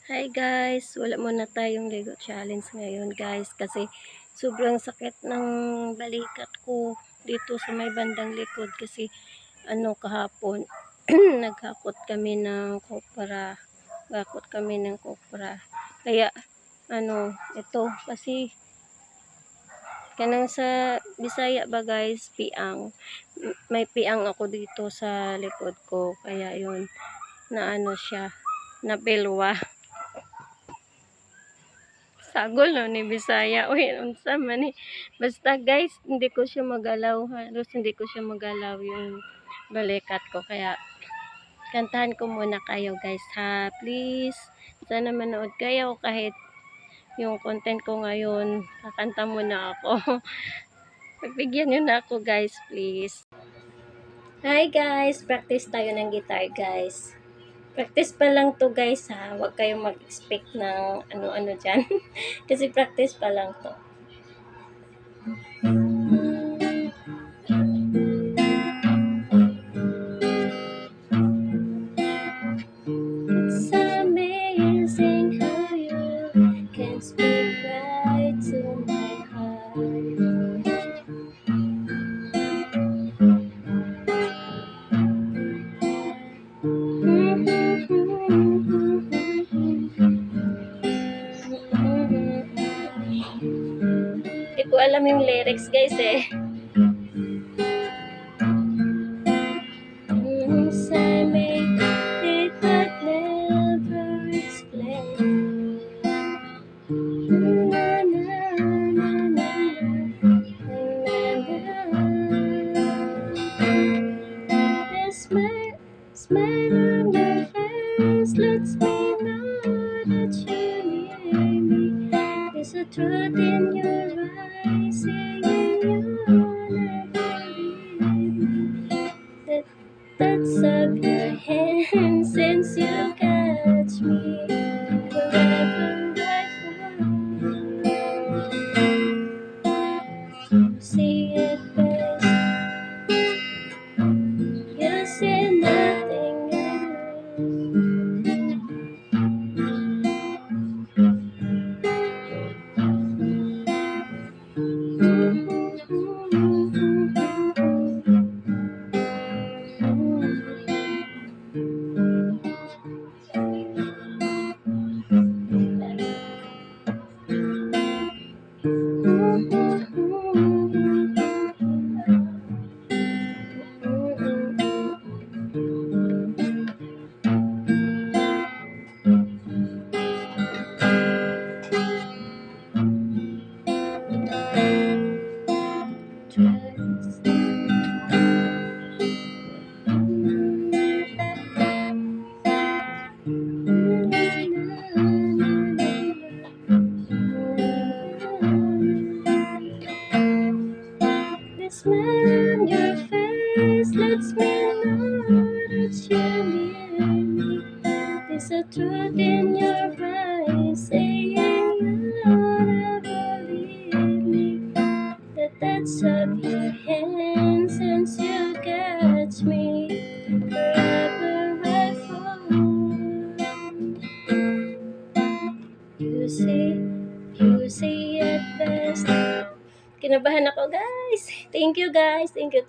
Hi guys, wala muna tayong Lego challenge ngayon guys kasi sobrang sakit ng balikat ko dito sa may bandang likod kasi kahapon naghakot kami ng kopra. Gakot kami ng kopra. Kaya ito kasi kanang sa Bisaya ba guys, piang. May piang ako dito sa likod ko. Kaya yun, na siya, napilwa. Sagol no ni Bisaya. Uy, unsa man ni. Basta guys, hindi ko siya magalaw. Halos hindi ko siya magalaw yung balikat ko. Kaya kantahan ko muna kayo guys ha. Please, sana manood kayo kahit yung content ko ngayon. Kakanta muna ako. Pagbigyan nyo na ako guys, please. Hi guys, practice tayo ng guitar guys. Practice pa lang to guys ha. Huwag kayong mag-expect ng ano-ano dyan. Kasi practice pa lang to. It's amazing how you can speak right to my heart. Hindi ko alam yung lyrics guys eh. I make it but never explain. Na, na, na, na, the smile on your face lets me know that you're near me. There's a truth in your eyes saying you'll never leave me. The touch of your hand since you catch me wherever I fall. You see it best. You see nothing trust. The smile on your face lets me know that you're near me. There's a truth in your eyes saying you'll never leave me. The touch of your hand since you catch me wherever I fall. You see it best. Kinabahan ako guys. Thank you guys. Thank you.